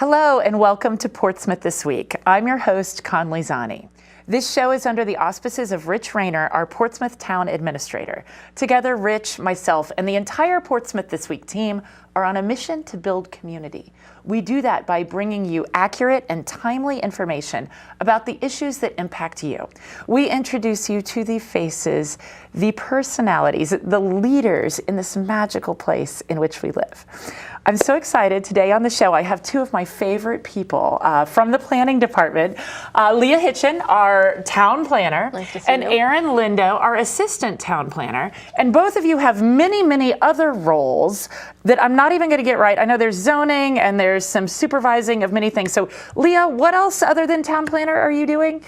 Hello and welcome to Portsmouth This Week. I'm your host, Conley Zani. This show is under the auspices of Rich Rayner, our Portsmouth Town Administrator. Together, Rich, myself, and the entire Portsmouth This Week team are on a mission to build community. We do that by bringing you accurate and timely information about the issues that impact you. We introduce you to the faces, the personalities, the leaders in this magical place in which we live. I'm so excited. Today on the show, I have two of my favorite people from the planning department. Leah Hitchen, our town planner, and Erin Lindo, our assistant town planner. And both of you have many, many other roles that I'm not even going to get right. I know there's zoning and there's some supervising of many things. So Leah, what else other than town planner are you doing?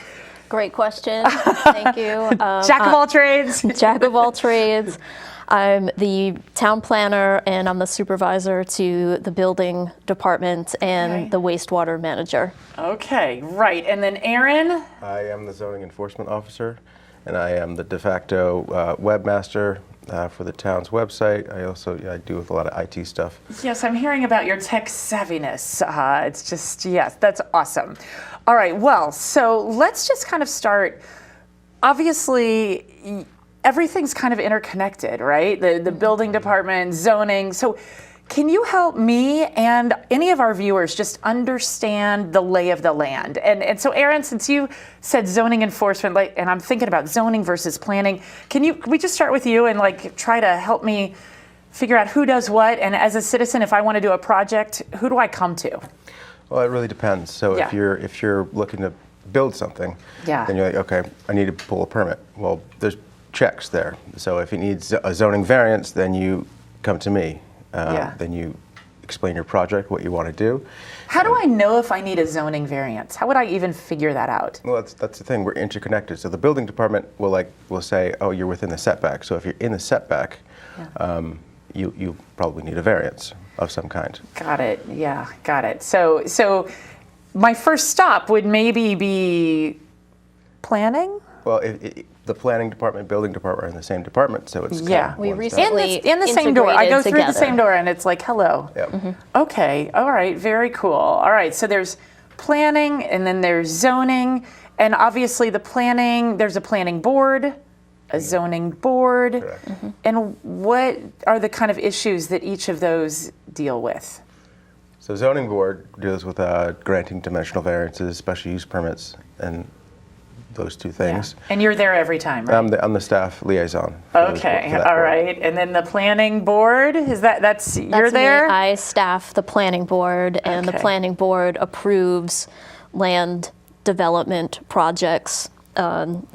Great question. Thank you. Jack of all trades. Jack of all trades. I'm the town planner and I'm the supervisor to the building department and the wastewater manager. Okay, right. And then Erin? I am the zoning enforcement officer and I am the de facto webmaster for the town's website. I do with a lot of IT stuff. Yes, I'm hearing about your tech savviness. It's just, yes, that's awesome. All right, well, so let's just kind of start. Obviously, everything's kind of interconnected, right? The building department, zoning. So can you help me and any of our viewers just understand the lay of the land? And so Erin, since you said zoning enforcement, and I'm thinking about zoning versus planning, can we just start with you and try to help me figure out who does what? And as a citizen, if I want to do a project, who do I come to? Well, it really depends. So if you're looking to build something, then you're like, okay, I need to pull a permit. Well, there's checks there. So if it needs a zoning variance, then you come to me. Then you explain your project, what you want to do. How do I know if I need a zoning variance? How would I even figure that out? Well, that's the thing. We're interconnected. So the building department will say, oh, you're within the setback. So if you're in the setback, you probably need a variance of some kind. Got it. Yeah, got it. So my first stop would maybe be planning? Well, the planning department, building department are in the same department, so it's we recently in the same door. I go through together. the same door, and it's like, hello. Yep. Mm-hmm. Okay. All right. Very cool. All right. So there's planning, and then there's zoning, and obviously the planning. There's a planning board, a zoning board, Mm-hmm. and what are the kind of issues that each of those deal with? So zoning board deals with granting dimensional variances, special use permits, and those two things. Yeah. And you're there every time, right? I'm the staff liaison. Okay, all right. And then the planning board, that's you're there? Me. I staff the planning board, and the planning board approves land development projects,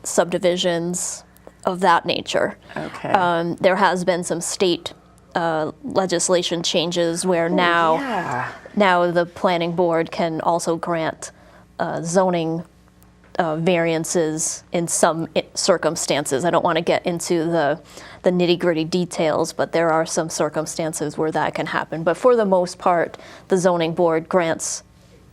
subdivisions of that nature. Okay. There has been some state legislation changes where now the planning board can also grant zoning variances in some circumstances. I don't want to get into the nitty-gritty details, but there are some circumstances where that can happen. But for the most part, the zoning board grants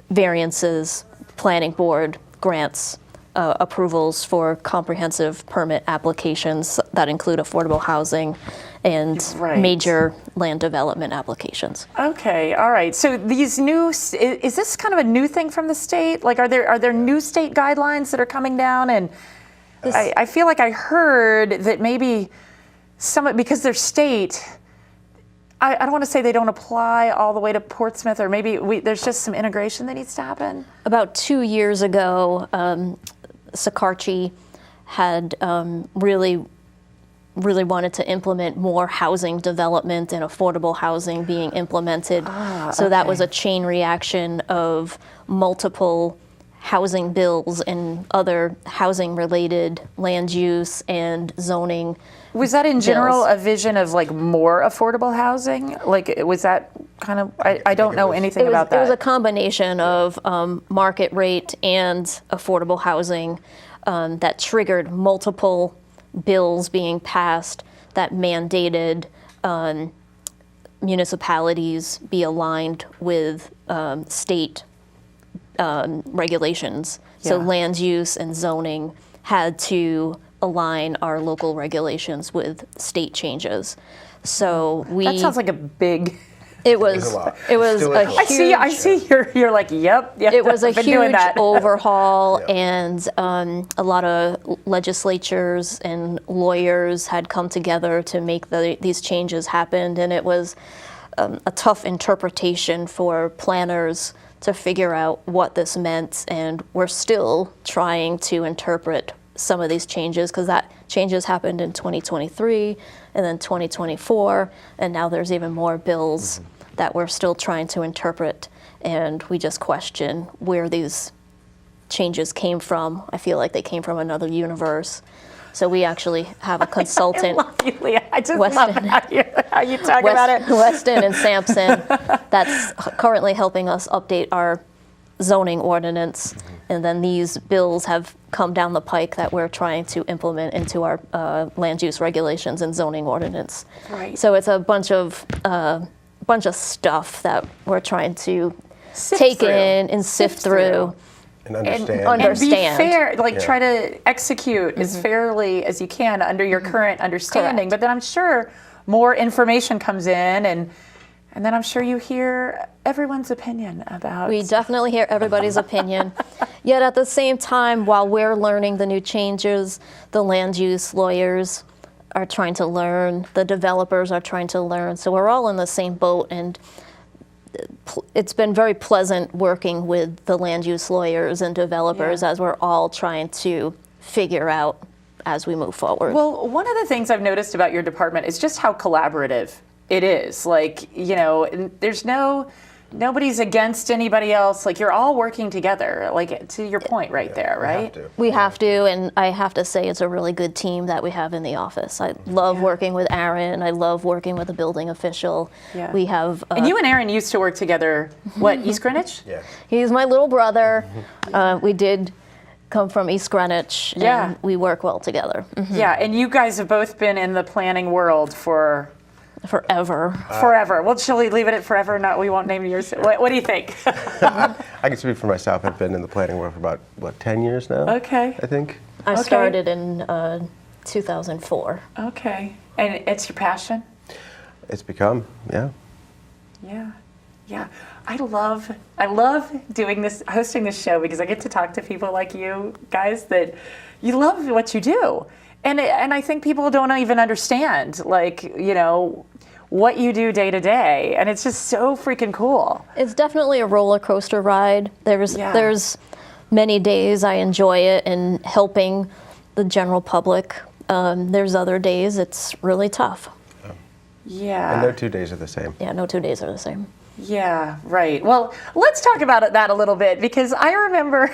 variances, planning board grants approvals for comprehensive permit applications that include affordable housing and major land development applications. Okay, all right. So these is this kind of a new thing from the state? Are there new state guidelines that are coming down? And I feel like I heard that maybe because they're state, I don't want to say they don't apply all the way to Portsmouth, or maybe there's just some integration that needs to happen. About 2 years ago, Sakarchi had really wanted to implement more housing development and affordable housing being implemented. So that was a chain reaction of multiple housing bills and other housing-related land use and zoning. Was that in general a vision of more affordable housing? Was that kind of, I don't know anything about that. It was a combination of market rate and affordable housing that triggered multiple bills being passed that mandated municipalities be aligned with state regulations. So land use and zoning had to align our local regulations with state changes. So that sounds like a big It was a huge. I see. You're like, yep. It was a been huge overhaul, Yeah. and a lot of legislatures and lawyers had come together to make these changes happen, and it was a tough interpretation for planners to figure out what this meant, and we're still trying to interpret some of these changes because that changes happened in 2023 and then 2024, and now there's even more bills that we're still trying to interpret, and we just question where these changes came from. I feel like they came from another universe. So we actually have a consultant. I love you, Leah. I just love how you talk about it. Weston and Sampson, that's currently helping us update our zoning ordinance. And then these bills have come down the pike that we're trying to implement into our land use regulations and zoning ordinance. Right. So it's a bunch of stuff that we're trying to take in and sift through. And understand. And be fair, try to execute as fairly as you can under your current understanding. Correct. But then I'm sure more information comes in, and then I'm sure you hear everyone's opinion about. We definitely hear everybody's opinion. Yet at the same time, while we're learning the new changes, the land use lawyers are trying to learn, the developers are trying to learn. So we're all in the same boat, and it's been very pleasant working with the land use lawyers and developers as we're all trying to figure out as we move forward. Well, one of the things I've noticed about your department is just how collaborative it is. There's nobody's against anybody else. You're all working together, to your point right there, right? We have to, and I have to say it's a really good team that we have in the office. I love working with Aaron. I love working with the building official. Yeah. We have... and you and Aaron used to work together, East Greenwich? Yeah. He's my little brother. We did come from East Greenwich, and we work well together. Yeah, and you guys have both been in the planning world for... Forever. Forever. Well, shall we leave it at forever? No, we won't name yours. What do you think? I can speak for myself. I've been in the planning world for about, 10 years now? Okay. I think. I started in 2004. Okay. And it's your passion? It's become, yeah. Yeah. Yeah. I love doing this, hosting this show, because I get to talk to people like you guys that you love what you do. And I think people don't even understand, what you do day to day. And it's just so freaking cool. It's definitely a roller coaster ride. There's many days I enjoy it and helping the general public. There's other days it's really tough. Yeah. And no 2 days are the same. Yeah, no 2 days are the same. Yeah, right. Well, let's talk about that a little bit, because I remember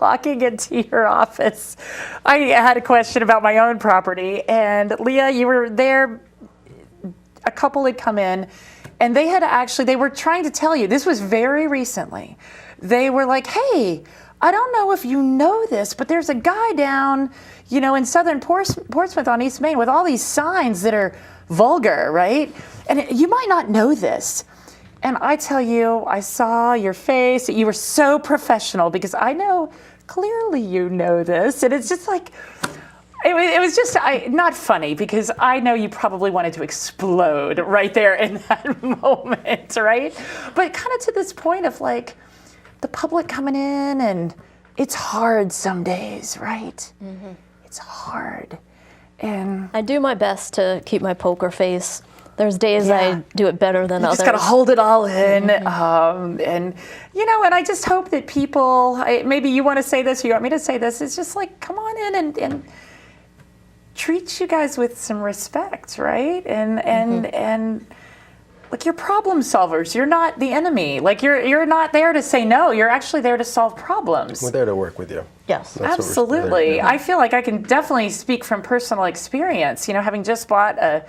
walking into your office. I had a question about my own property, and Leah, you were there. A couple had come in, and they were trying to tell you, this was very recently. They were like, hey, I don't know if you know this, but there's a guy down, in southern Portsmouth on East Main with all these signs that are vulgar, right? And you might not know this. And I tell you, I saw your face. You were so professional, because I know clearly you know this. And it's just it was just not funny, because I know you probably wanted to explode right there in that moment, right? But kind of to this point of the public coming in, and it's hard some days, right? Mm-hmm. It's hard. And I do my best to keep my poker face. There's days I do it better than others. You just got to hold it all in. And I just hope that people, maybe you want to say this or you want me to say this, it's just come on in and treat you guys with some respect, right? And you're problem solvers. You're not the enemy. You're not there to say no. You're actually there to solve problems. We're there to work with you. Yes. That's absolutely. I feel like I can definitely speak from personal experience, having just bought a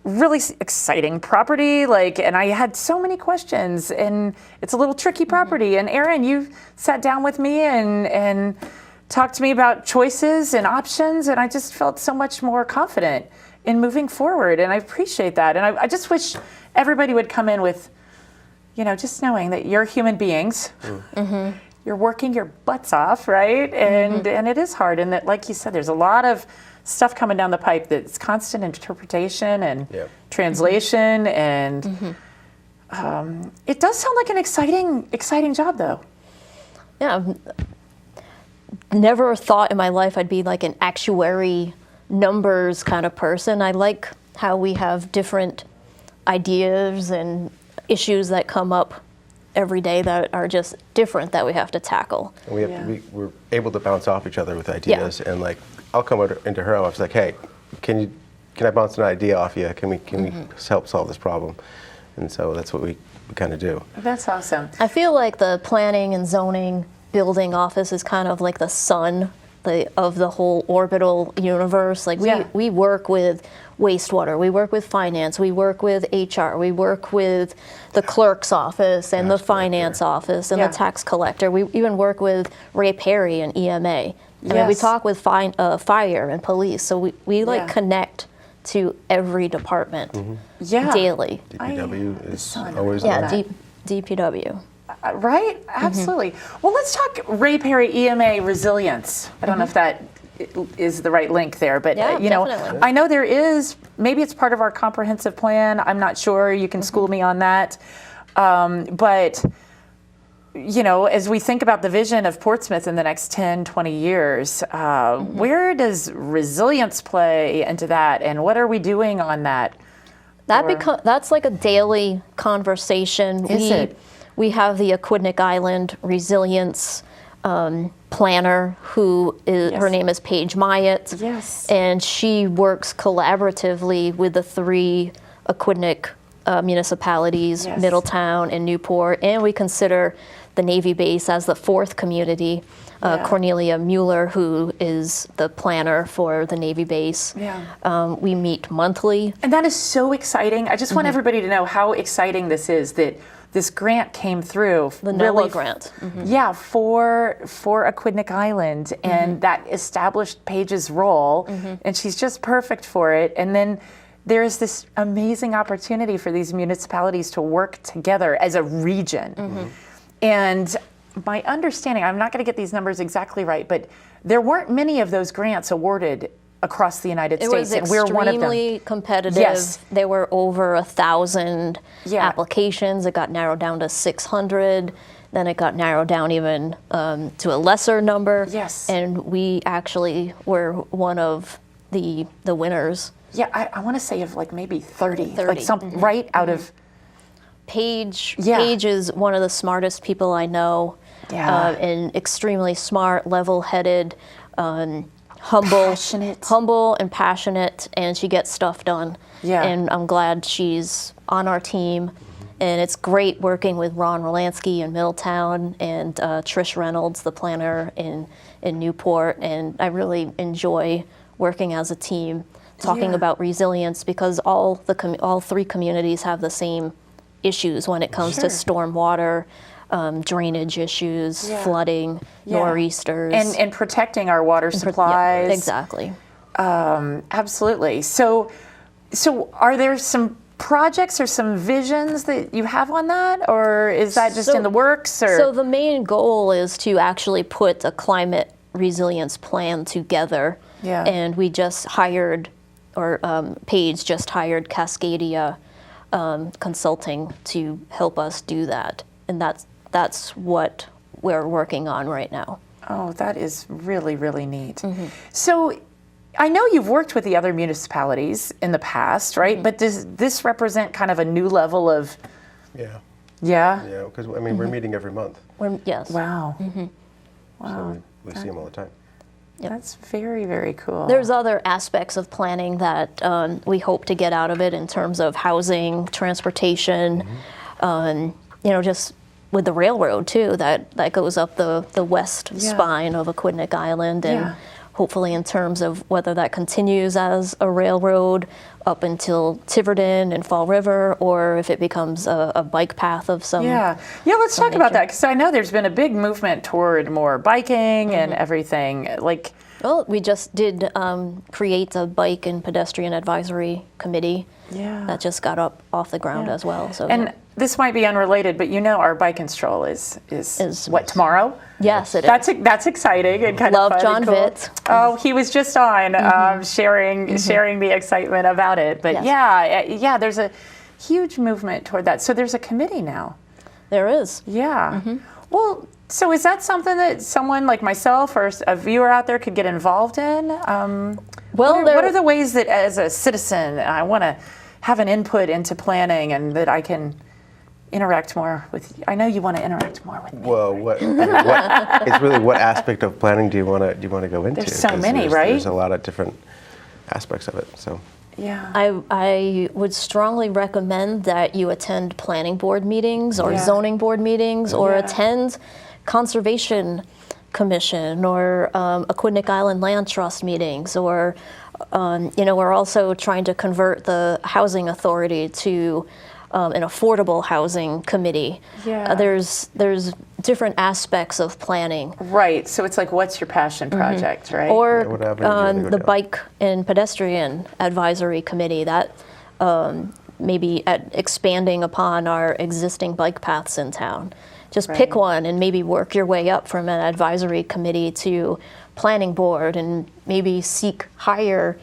really exciting property, and I had so many questions, and it's a little tricky property. And Aaron, you sat down with me and talked to me about choices and options, and I just felt so much more confident in moving forward, and I appreciate that. And I just wish everybody would come in with, just knowing that you're human beings. Mm-hmm. You're working your butts off, right? And it is hard, and that, like you said, there's a lot of stuff coming down the pipe that's constant interpretation and translation, and It does sound like an exciting job, though. Yeah, I've never thought in my life I'd be like an actuary numbers kind of person. I like how we have different ideas and issues that come up every day that are just different that we have to tackle. And we're able to bounce off each other with ideas, and like I'll come into her office like, hey, can I bounce an idea off you? Can we help solve this problem? And so that's what we kind of do. That's awesome. I feel like the planning and zoning building office is kind of like the sun of the whole orbital universe. Like we work with wastewater, we work with finance, we work with HR, we work with the clerk's office and the finance office and the tax collector. We even work with Ray Perry and EMA. I mean, we talk with fire and police. So we like connect to every department daily. DPW is always DPW. Right? Absolutely. Well, let's talk Ray Perry EMA resilience. I don't know if that is the right link there, but you know, I know there is, maybe it's part of our comprehensive plan. I'm not sure. You can school me on that. But you know, as we think about the vision of Portsmouth in the next 10, 20 years, where does resilience play into that, and what are we doing on that? That's like a daily conversation. We have the Aquidneck Island Resilience planner, who is, her name is Paige Myatt, and she works collaboratively with the 3 Aquidneck municipalities, Middletown and Newport, and we consider the Navy base as the 4th community. Cornelia Mueller, who is the planner for the Navy base. We meet monthly. And that is so exciting. I just want everybody to know how exciting this is, that this grant came through. The NOAA grant. Yeah, for Aquidneck Island, and that established Paige's role, and she's just perfect for it. And then there is this amazing opportunity for these municipalities to work together as a region. And my understanding, I'm not going to get these numbers exactly right, but there weren't many of those grants awarded across the United States, and we're one of them. It was extremely competitive. There were over 1,000 applications. It got narrowed down to 600. Then it got narrowed down even to a lesser number. And we actually were one of the winners. I want to say of like maybe 30. Like something right out of. Paige is one of the smartest people I know, and extremely smart, level-headed, humble and passionate, and she gets stuff done. And I'm glad she's on our team. And it's great working with Ron Rolansky in Middletown and Trish Reynolds, the planner in Newport. And I really enjoy working as a team, talking about resilience, because all 3 communities have the same issues when it comes to stormwater, drainage issues, flooding, nor'easters. And protecting our water supplies. Exactly. Absolutely. So are there some projects or some visions that you have on that, or is that just in the works? Or? So the main goal is to actually put a climate resilience plan together. And we just hired, or Paige just hired Cascadia Consulting to help us do that, and that's what we're working on right now. Oh, that is really, really neat. So I know you've worked with the other municipalities in the past, right? But does this represent kind of a new level of? Yeah, because I mean we're meeting every month. Wow. So we see them all the time. That's very, very cool. There's other aspects of planning that we hope to get out of it in terms of housing, transportation, just with the railroad too, that goes up the west spine of Aquidneck Island, and hopefully in terms of whether that continues as a railroad up until Tiverton and Fall River, or if it becomes a bike path of some. Let's talk about that, because I know there's been a big movement toward more biking and everything. Well, we just did create a bike and pedestrian advisory committee. That just got up off the ground as well. So this might be unrelated, but our bike and stroll is what, tomorrow? Yes, it is. That's exciting and kind of fun. Love John cool. Vitz. Oh, he was just on sharing the excitement about it. But there's a huge movement toward that. So there's a committee now. There is. Yeah. Well, so is that something that someone like myself or a viewer out there could get involved in? What are the ways that as a citizen I want to have an input into planning and that I can interact more with you? I know you want to interact more with me. Well, it's really what aspect of planning do you want to go into? There's so many, right? There's a lot of different aspects of it. So. Yeah. I would strongly recommend that you attend planning board meetings or zoning board meetings or attend Conservation Commission or Aquidneck Island Land Trust meetings, or we're also trying to convert the Housing Authority to an affordable housing committee. Yeah. There's different aspects of planning. Right. So it's like, what's your passion project, right? Or the Bike and Pedestrian Advisory Committee, that maybe expanding upon our existing bike paths in town. Just pick one and maybe work your way up from an advisory committee to planning board, and maybe seek higher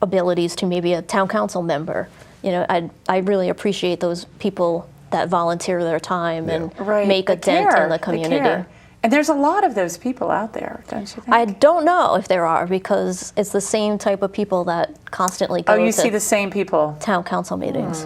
abilities to maybe a town council member. I really appreciate those people that volunteer their time and make a dent in the community. And there's a lot of those people out there, don't you think? I don't know if there are, because it's the same type of people that constantly go you see the same people? Town council meetings.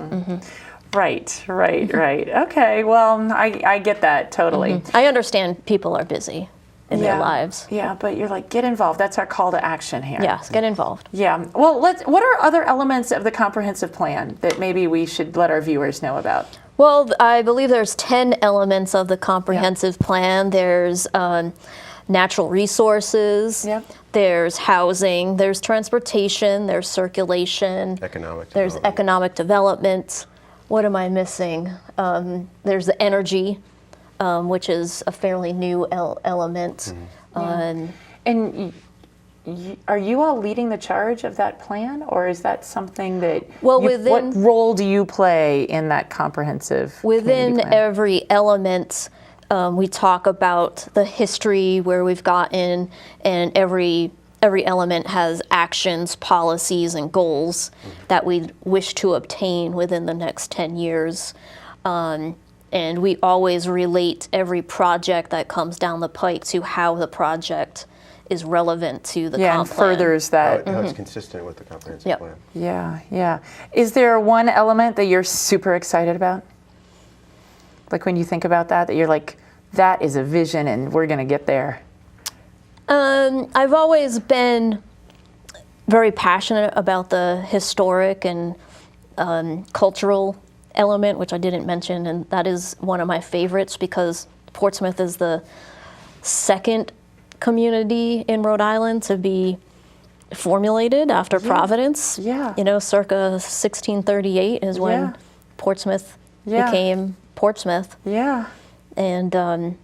Right. Okay, well, I get that totally. I understand people are busy in their lives. Yeah, but you're like, get involved. That's our call to action here. Yes, get involved. Yeah. Well, what are other elements of the comprehensive plan that maybe we should let our viewers know about? Well, I believe there's 10 elements of the comprehensive plan. There's natural resources. Yep. There's housing. There's transportation. There's circulation. There's economic development. What am I missing? There's the energy, which is a fairly new element. And are you all leading the charge of that plan, or is that something that? Well, what role do you play in that comprehensive? Within every element, we talk about the history, where we've gotten, and every element has actions, policies, and goals that we wish to obtain within the next 10 years. And we always relate every project that comes down the pike to how the project is relevant to the comp and furthers that. How it's consistent with the comprehensive plan. Yeah. Is there one element that you're super excited about? Like when you think about that you're like, that is a vision and we're going to get there. I've always been very passionate about the historic and cultural element, which I didn't mention, and that is one of my favorites, because Portsmouth is the second community in Rhode Island to be formulated after Providence. Yeah. Circa 1638 is when Portsmouth became Portsmouth. Yeah. And I'm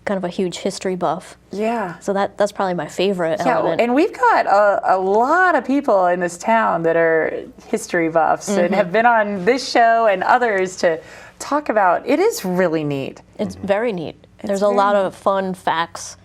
kind of a huge history buff. Yeah. So that's probably my favorite element. And we've got a lot of people in this town that are history buffs and have been on this show and others to talk about. It is really neat. It's very neat. There's a lot of fun facts.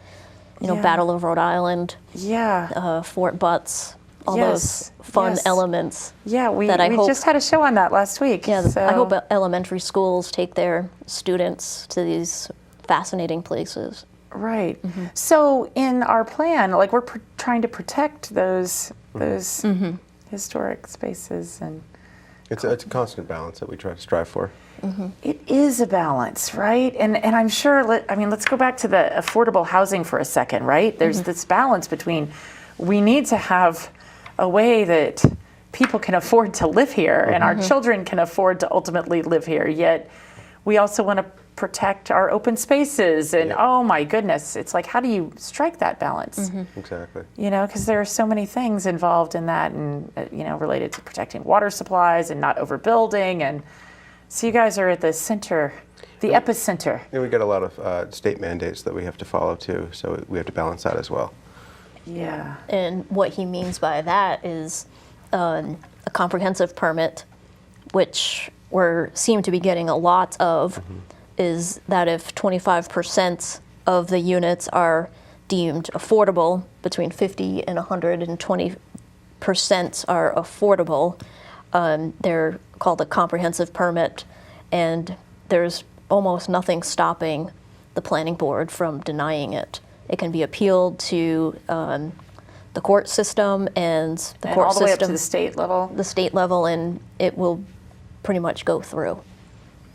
Battle of Rhode Island. Yeah. Fort Butts. All those fun elements. Yeah, we just had a show on that last week. Yeah, I hope elementary schools take their students to these fascinating places. Right. So in our plan, like we're trying to protect those historic spaces, and it's a constant balance that we try to strive for. It is a balance, right? And I'm sure. Let's go back to the affordable housing for a second, right? There's this balance between we need to have a way that people can afford to live here, and our children can afford to ultimately live here. Yet we also want to protect our open spaces, and oh my goodness, it's like, how do you strike that balance? Exactly. Because there are so many things involved in that, and related to protecting water supplies and not overbuilding, and so you guys are at the center, the epicenter. And we get a lot of state mandates that we have to follow too, so we have to balance that as well. Yeah. And what he means by that is a comprehensive permit, which we seem to be getting a lot of, is that if 25% of the units are deemed affordable, between 50 and 120% are affordable, They're called a comprehensive permit, and there's almost nothing stopping the planning board from denying it. It can be appealed to the court system, and the court all the way up system, to the state level? the state level, and it will pretty much go through.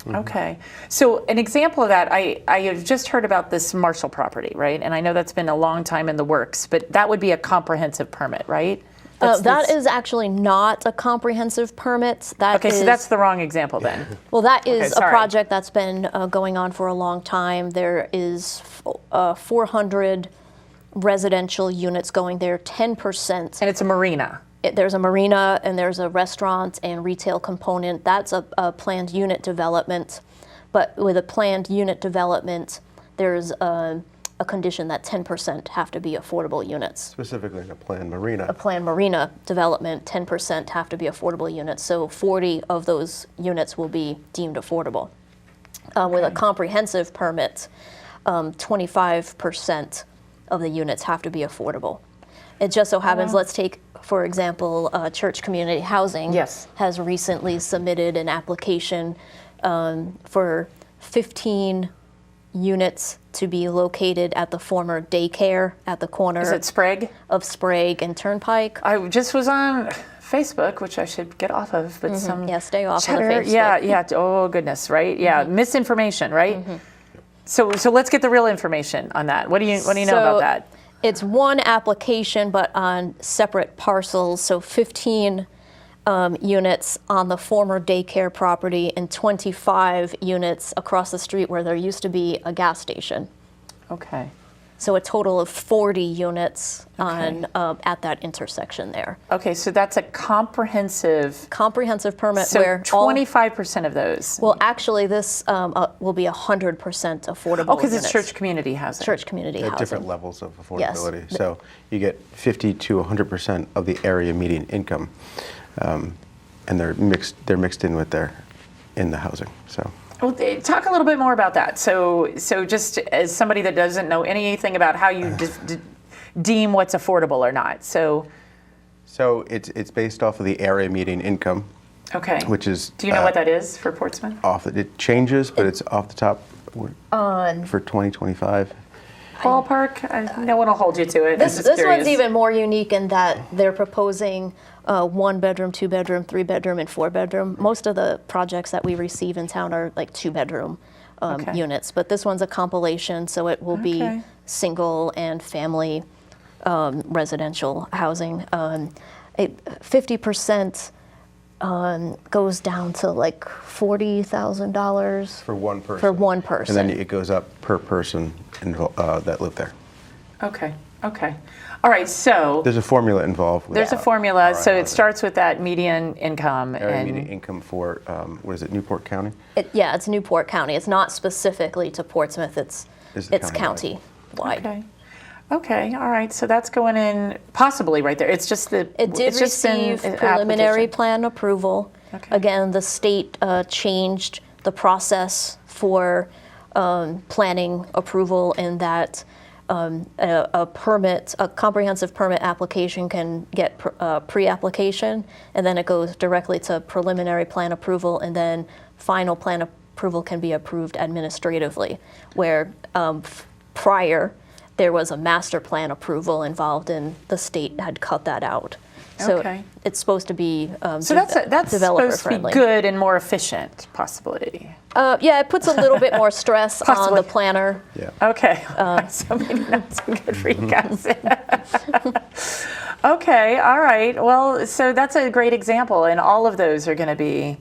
Okay. So an example of that, I have just heard about this Marshall property, right? And I know that's been a long time in the works, but that would be a comprehensive permit, right? That is actually not a comprehensive permit. Okay, so that's the wrong example then. Well, that is a sorry. project that's been going on for a long time. There is 400 residential units going there, 10%. And it's a marina. There's a marina, and there's a restaurant and retail component. That's a planned unit development. But with a planned unit development, there's a condition that 10% have to be affordable units. Specifically in a planned marina. A planned marina development, 10% have to be affordable units. So 40 of those units will be deemed affordable. With a comprehensive permit, 25% of the units have to be affordable. It just so happens, let's take, for example, Church Community Housing has recently submitted an application for 15 units to be located at the former daycare at the corner. Is it Sprague? Of Sprague and Turnpike. I just was on Facebook, which I should get off of, but some stay off cheddar, of Facebook. Yeah. Oh goodness, right? Yeah, misinformation, right? So let's get the real information on that. What do you know about that? It's one application, but on separate parcels. So 15 units on the former daycare property and 25 units across the street where there used to be a gas station. Okay. So a total of 40 units on at that intersection there. Okay, so that's a comprehensive permit so where 25% of those. Well, actually, this will be 100% affordable. Oh, because units. it's church community housing. Church community At housing. different levels of affordability. Yes. So you get 50 to 100% of the area median income, and they're mixed in with in the housing. So. Well, talk a little bit more about that. So just as somebody that doesn't know anything about how you deem what's affordable or not. So it's based off of the area median income. Okay. Which is. Do you know what that is for Portsmouth? It changes, but it's off the top for 2025. Ballpark? No one will hold you to it. This one's even more unique in that they're proposing 1 bedroom, 2 bedroom, 3 bedroom, and 4 bedroom. Most of the projects that we receive in town are like 2 bedroom units, but this one's a compilation, so it will be single and family residential housing. 50% goes down to like $40,000 for one person. For one person, and then it goes up per person that live there. Okay. All right, so there's a formula involved. There's a formula, so it starts with that median income. Median income for, what is it, Newport County? It's Newport County. It's not specifically to Portsmouth. It's county-wide. Okay, all right, so that's going in possibly right there. It's just the. It did receive preliminary plan approval. Okay. Again, the state changed the process for planning approval in that a comprehensive permit application can get pre-application, and then it goes directly to preliminary plan approval, and then final plan approval can be approved administratively, where prior there was a master plan approval involved, and the state had cut that out. So it's supposed to be so that's supposed to be good and more efficient, possibly. Yeah, it puts a little bit more stress on the planner. Yeah. Okay. So maybe not so good for you guys. Okay. All right. Well, so that's a great example, and all of those are going to be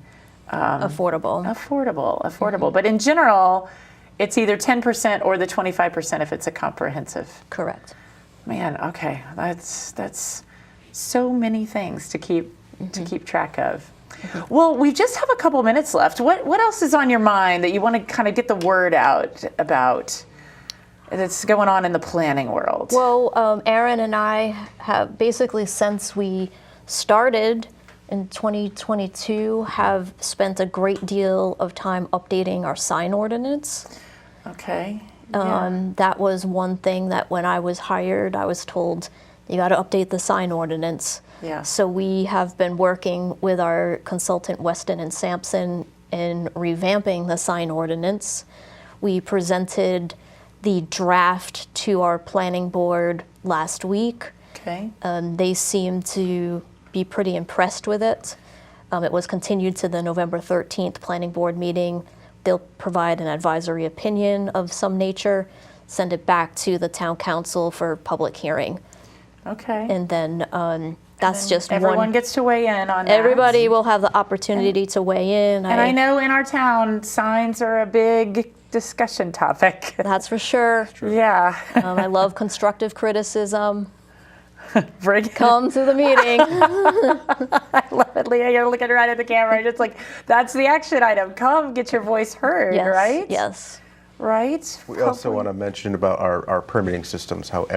affordable. Affordable. But in general, it's either 10% or the 25% if it's a comprehensive. Correct. Man. Okay. That's so many things to keep track of. Well, we just have a couple minutes left. What else is on your mind that you want to kind of get the word out about that's going on in the planning world? Well, Aaron and I have basically, since we started in 2022, have spent a great deal of time updating our sign ordinance. Okay. That was one thing that when I was hired, I was told you got to update the sign ordinance. Yeah. So we have been working with our consultant Weston and Sampson in revamping the sign ordinance. We presented the draft to our planning board last week. Okay. They seem to be pretty impressed with it. It was continued to the November 13th planning board meeting. They'll provide an advisory opinion of some nature, send it back to the town council for public hearing. Okay. And then that's just everyone gets to weigh in on that. Everybody will have the opportunity to weigh in. And I know in our town, signs are a big discussion topic. That's for sure. Yeah. I love constructive criticism. Bring it. Come to the meeting. I love it, Leah. You're looking right at the camera. Just like, that's the action item. Come get your voice heard, Yes, right? yes. Right? We also want to mention about our permitting systems, how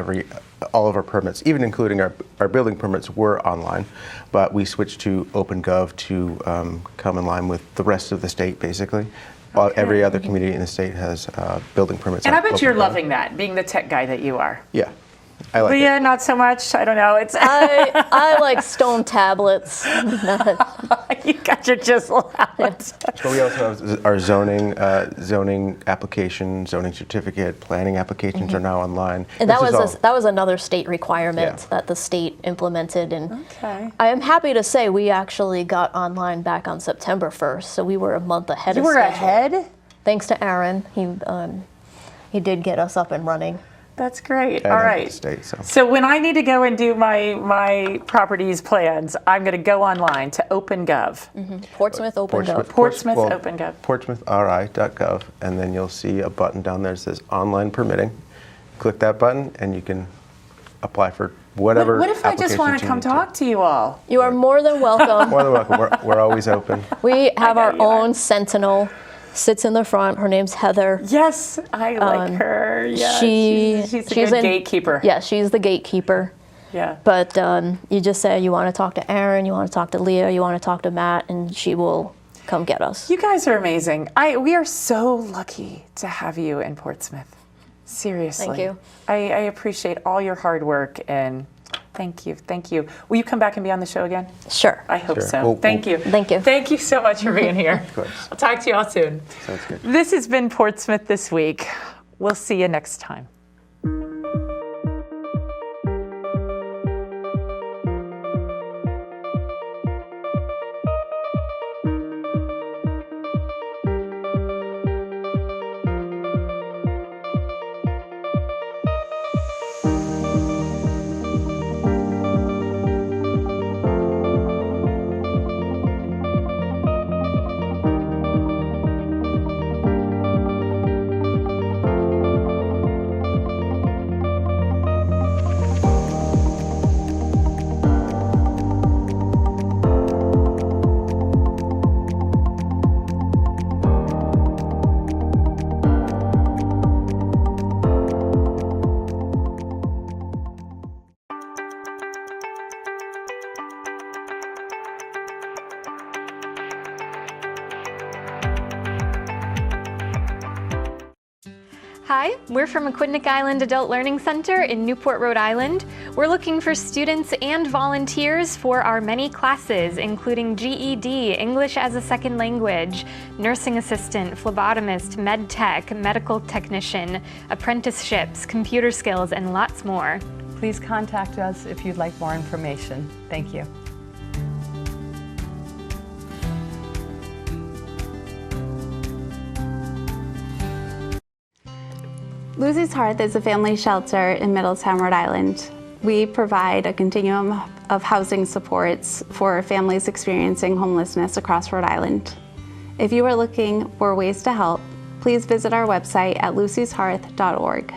all of our permits, even including our building permits, were online, but we switched to OpenGov to come in line with the rest of the state, basically. Okay. Every other community in the state has building permits. And I bet you're loving that, being the tech guy that you are. Yeah. I like Leah, it. not so much. I don't know. It's I like stone tablets. You got your chisel out. But we also have our zoning application, zoning certificate, planning applications are now online. And that was another state requirement that the state implemented. And Okay. I am happy to say we actually got online back on September 1st, so we were a month ahead You of were schedule. ahead? Thanks to Aaron. He did get us up and running. That's great. And All up to right. the state, So when I need to go and do my properties plans, I'm going to go online to OpenGov. Portsmouth OpenGov. Portsmouth OpenGov. PortsmouthRI.gov, and then you'll see a button down there that says online permitting. Click that button and you can apply for whatever. What if I just want to come talk to you all? You are more than welcome. More than welcome. We're always open. We have our you are. own sentinel. Sits in the front. Her name's Heather. Yes, I like her. Yeah, she's a good gatekeeper. Yeah, she's the gatekeeper. Yeah. But you just say you want to talk to Aaron, you want to talk to Leah, you want to talk to Matt, and she will come get us. You guys are amazing. We are so lucky to have you in Portsmouth. Seriously. Thank you. I appreciate all your hard work and thank you. Thank you. Will you come back and be on the show again? Sure. I hope Sure. so. Thank you. Thank you. Thank you so much for being here. Of course. I'll talk to you all soon. Sounds good. This has been Portsmouth This Week. We'll see you next time. Hi, we're from Aquidneck Island Adult Learning Center in Newport, Rhode Island. We're looking for students and volunteers for our many classes, including GED, English as a Second Language, Nursing Assistant, Phlebotomist, Med Tech, Medical Technician, Apprenticeships, Computer Skills, and lots more. Please contact us if you'd like more information. Thank you. Lucy's Hearth is a family shelter in Middletown, Rhode Island. We provide a continuum of housing supports for families experiencing homelessness across Rhode Island. If you are looking for ways to help, please visit our website at lucyshearth.org.